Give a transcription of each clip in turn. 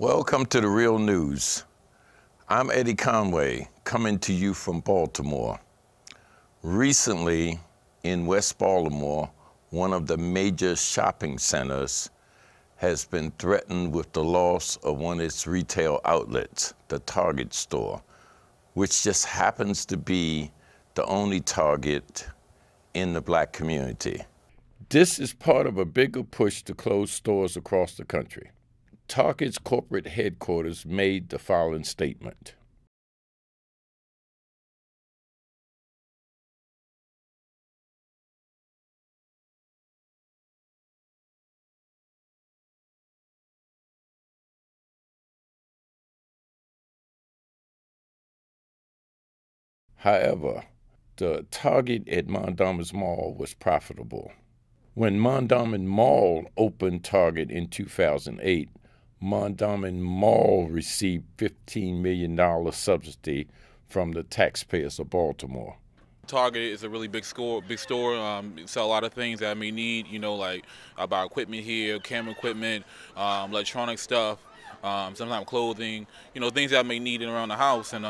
Welcome to The Real News. I'm Eddie Conway, coming to you from Baltimore. Recently, in West Baltimore, one of the major shopping centers has been threatened with the loss of one of its retail outlets, the Target store, which just happens to be the only Target in the Black community. This is part of a bigger push to close stores across the country. Target's corporate headquarters made the following statement. However, the Target at Mondawmin Mall was profitable. When Mondawmin Mall opened Target in 2008, Mondawmin Mall received $15 million subsidy from the taxpayers of Baltimore. Target is a really big store. Sell a lot of things that I may need. Like I buy equipment here, camera equipment, electronic stuff, sometimes clothing. Things that I may need around the house. And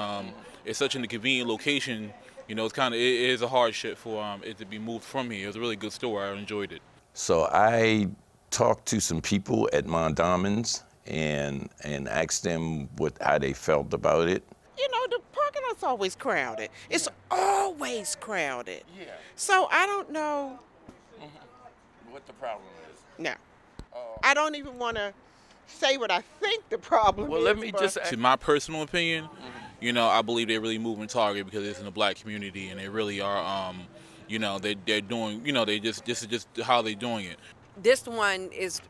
it's such an convenient location. It is a hardship for it to be moved from here. It was a really good store. I enjoyed it. So I talked to some people at Mondawmin's and asked them how they felt about it. The parking lot's always crowded. It's always crowded. Yeah. So I don't know What the problem is. No. I don't even want to say what I think the problem is. Well, let me just To my personal opinion, I believe they're really moving Target because it's in the Black community, and they really are. They're doing. This is just how they're doing it. This one is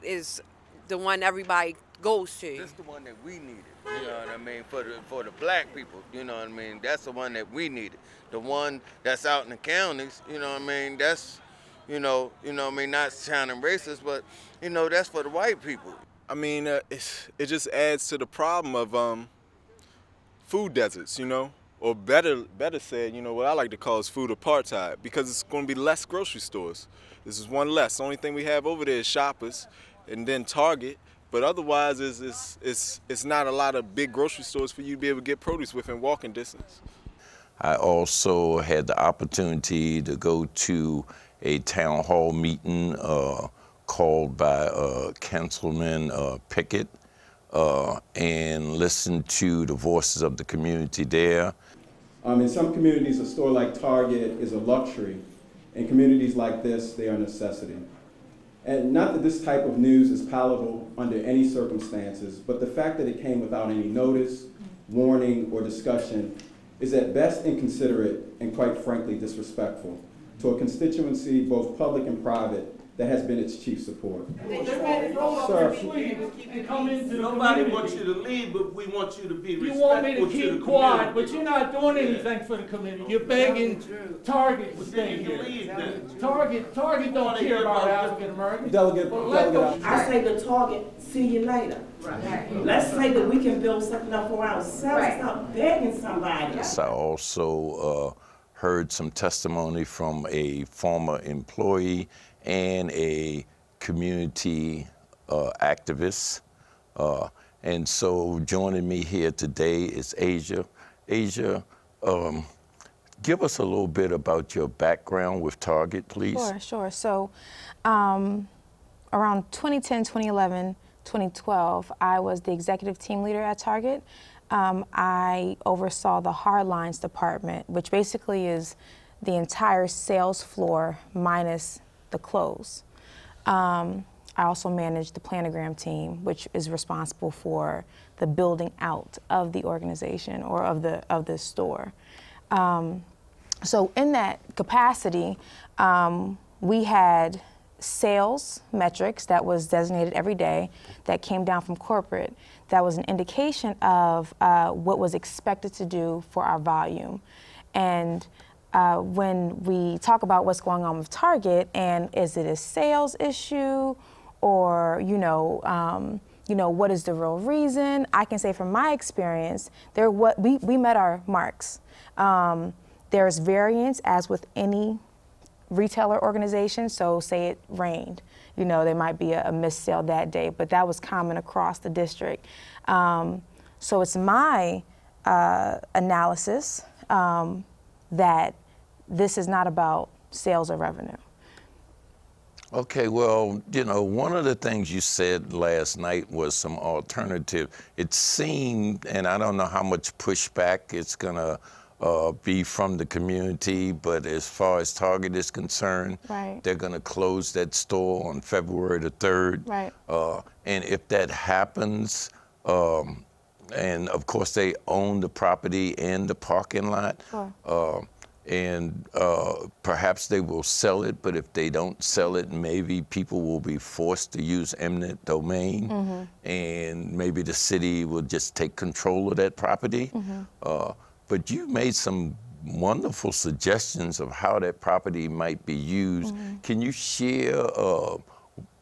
the one everybody goes to. This is the one that we needed, you know what I mean, for the Black people, you know what I mean, that's the one that we needed. The one that's out in the counties, you know what I mean, that's, not sounding racist, but, that's for the white people. I mean, it just adds to the problem of food deserts, or better said, what I like to call is food apartheid, because it's going to be less grocery stores. This is one less. The only thing we have over there is Shoppers and then Target. But otherwise, it's not a lot of big grocery stores for you to be able to get produce within walking distance. I also had the opportunity to go to a town hall meeting called by Councilman Pickett and listen to the voices of the community there. In some communities, a store like Target is a luxury. In communities like this, they are a necessity. And not that this type of news is palatable under any circumstances, but the fact that it came without any notice, warning, or discussion is at best inconsiderate and quite frankly disrespectful to a constituency, both public and private, that has been its chief support. Sir, nobody wants you to leave, but we want you to be respectful. You want me to keep quiet, but you're not doing anything for the community. You're begging Target to stay here. Target don't care about African Americans. Delegate, I say to Target, see you later. Right. Let's say that we can build something up for ourselves. Right. Stop begging somebody. Yes, I also heard some testimony from a former employee and a community activist. And so joining me here today is Agzja. Agzja, give us a little bit about your background with Target, please. Sure. So around 2010, 2011, 2012, I was the executive team leader at Target. I oversaw the hard lines department, which basically is the entire sales floor minus the clothes. I also managed the planogram team, which is responsible for the building out of the organization or of the store. So in that capacity, we had sales metrics that was designated every day that came down from corporate that was an indication of what was expected to do for our volume. And when we talk about what's going on with Target and is it a sales issue or, what is the real reason, I can say from my experience, we met our marks. There's variance, as with any retailer organization, so say it rained, you know, there might be a missed sale that day, but that was common across the district. So it's my analysis that this is not about sales or revenue. Okay, well, you know, one of the things you said last night was some alternative. It seemed, and I don't know how much pushback it's gonna be from the community, but as far as Target is concerned, right, they're gonna close that store on February the 3rd. Right. And if that happens, and of course they own the property and the parking lot, sure, and perhaps they will sell it, but if they don't sell it, maybe people will be forced to use eminent domain, and maybe the city will just take control of that property. But you made some wonderful suggestions of how that property might be used. Can you share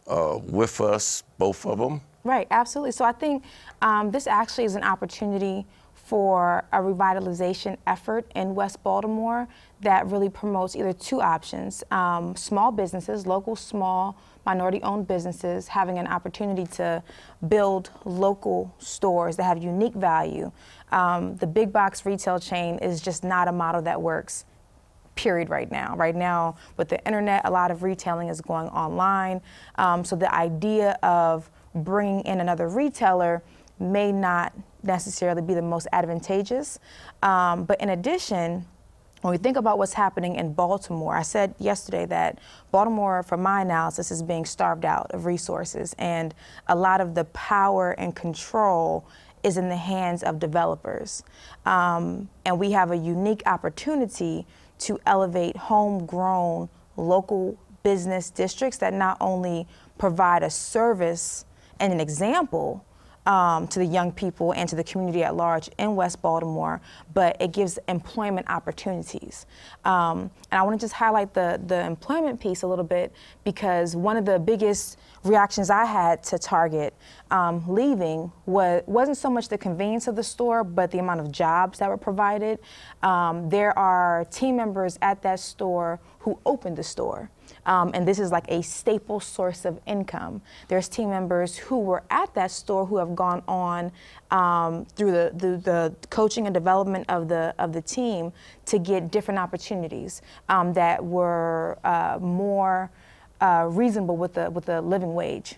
with us both of them? Right, absolutely. So I think this actually is an opportunity for a revitalization effort in West Baltimore that really promotes either two options. Small businesses, local small minority-owned businesses having an opportunity to build local stores that have unique value. The big box retail chain is just not a model that works, period, right now. Right now, with the internet, a lot of retailing is going online. So the idea of bringing in another retailer may not necessarily be the most advantageous. But in addition, when we think about what's happening in Baltimore, I said yesterday that Baltimore, from my analysis, is being starved out of resources, and a lot of the power and control is in the hands of developers. And we have a unique opportunity to elevate homegrown local business districts that not only provide a service and an example to the young people and to the community at large in West Baltimore, but it gives employment opportunities. And I want to just highlight the employment piece a little bit, because one of the biggest reactions I had to Target leaving wasn't so much the convenience of the store, but the amount of jobs that were provided. There are team members at that store who opened the store. And this is like a staple source of income. There's team members who were at that store who have gone on through the coaching and development of the team to get different opportunities that were more reasonable with the living wage.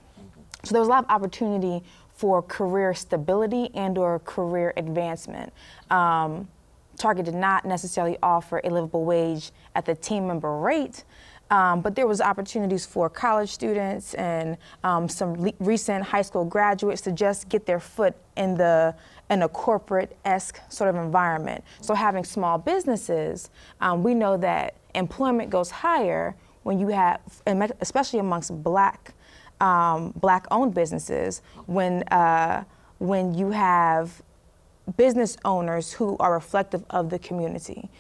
So there was a lot of opportunity for career stability and/or career advancement. Target did not necessarily offer a livable wage at the team member rate, but there was opportunities for college students and some recent high school graduates to just get their foot in a corporate-esque sort of environment. So having small businesses, we know that employment goes higher when you have, especially amongst black-owned businesses, when you have business owners who are reflective of the community.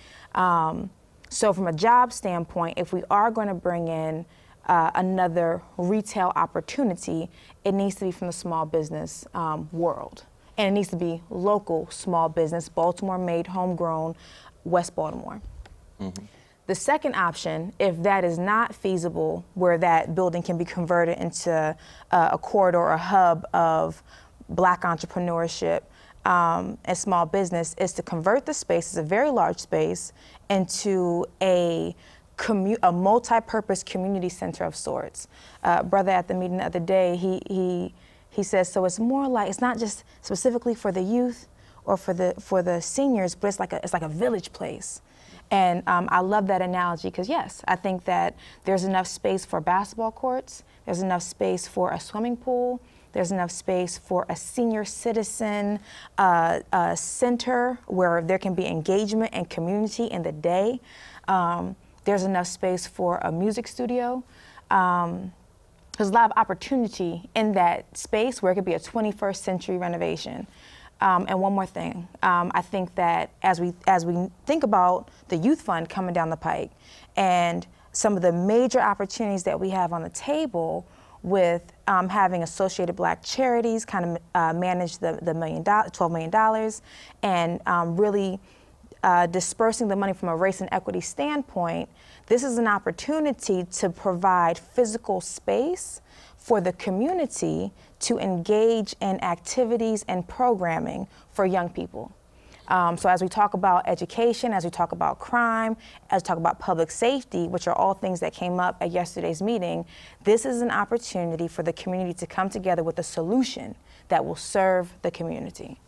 So from a job standpoint, if we are going to bring in another retail opportunity, it needs to be from the small business world. And it needs to be local small business, Baltimore-made, homegrown, West Baltimore. The second option, if that is not feasible, where that building can be converted into a corridor or hub of Black entrepreneurship and small business, is to convert the space, it's a very large space, into a multi-purpose community center of sorts. Brother at the meeting the other day, he says, so it's more like, it's not just specifically for the youth or for the seniors, but it's like a village place. And I love that analogy, because yes, I think that there's enough space for basketball courts, there's enough space for a swimming pool, there's enough space for a senior citizen center where there can be engagement and community in the day. There's enough space for a music studio. There's a lot of opportunity in that space where it could be a 21st century renovation. And one more thing, I think that as we think about the youth fund coming down the pike and some of the major opportunities that we have on the table with having Associated Black Charities kind of manage the $12 million and really dispersing the money from a race and equity standpoint, this is an opportunity to provide physical space for the community to engage in activities and programming for young people. So as we talk about education, as we talk about crime, as we talk about public safety, which are all things that came up at yesterday's meeting, this is an opportunity for the community to come together with a solution that will serve the community.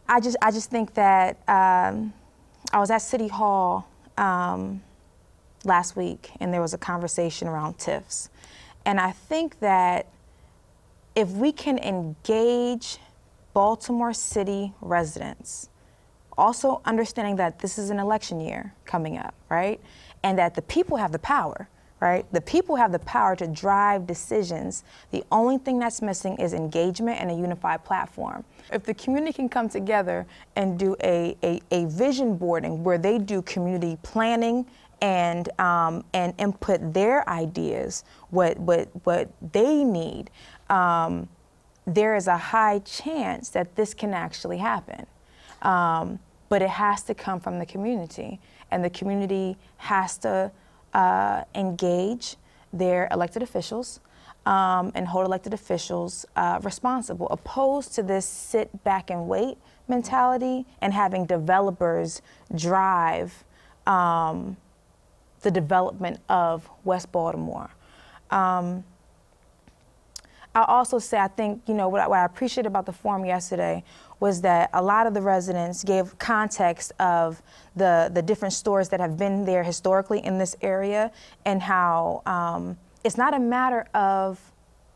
I just think that I was at City Hall last week, and there was a conversation around TIFs. And I think that if we can engage Baltimore City residents, also understanding that this is an election year coming up, right? And that the people have the power, right? The people have the power to drive decisions. The only thing that's missing is engagement and a unified platform. If the community can come together and do a vision boarding where they do community planning and input their ideas, what they need, there is a high chance that this can actually happen. But it has to come from the community, and the community has to engage their elected officials and hold elected officials responsible, opposed to this sit back and wait mentality and having developers drive the development of West Baltimore. I'll also say, I think, you know, what I appreciate about the forum yesterday was that a lot of the residents gave context of the different stores that have been there historically in this area, and how it's not a matter of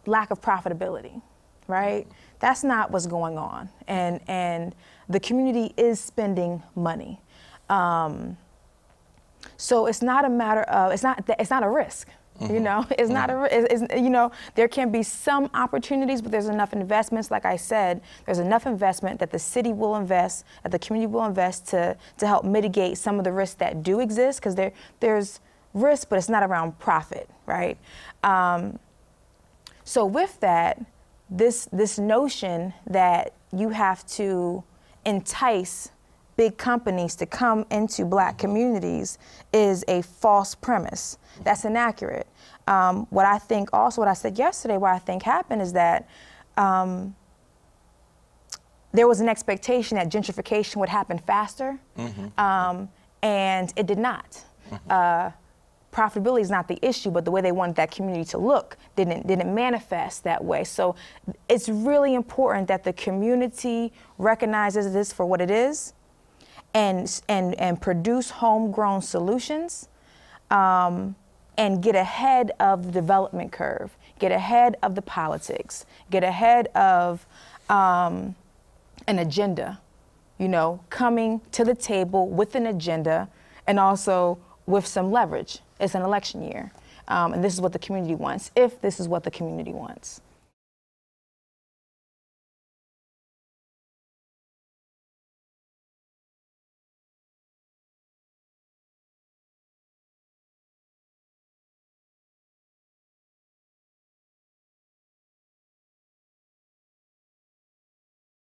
lack of profitability, right? That's not what's going on. And the community is spending money. So it's not a matter of, it's not a risk. You know, it's not you know, there can be some opportunities, but there's enough investments. Like I said, there's enough investment that the city will invest, that the community will invest to help mitigate some of the risks that do exist, because there's risk, but it's not around profit, right? So with that, this notion that you have to entice big companies to come into Black communities is a false premise. That's inaccurate. What I think also, what I said yesterday, what I think happened is that there was an expectation that gentrification would happen faster, and it did not. Profitability is not the issue, but the way they wanted that community to look didn't manifest that way. So it's really important that the community recognizes this for what it is, and produce homegrown solutions, and get ahead of the development curve, get ahead of the politics, get ahead of an agenda, you know, coming to the table with an agenda and also with some leverage. It's an election year, and this is what the community wants, if this is what the community wants.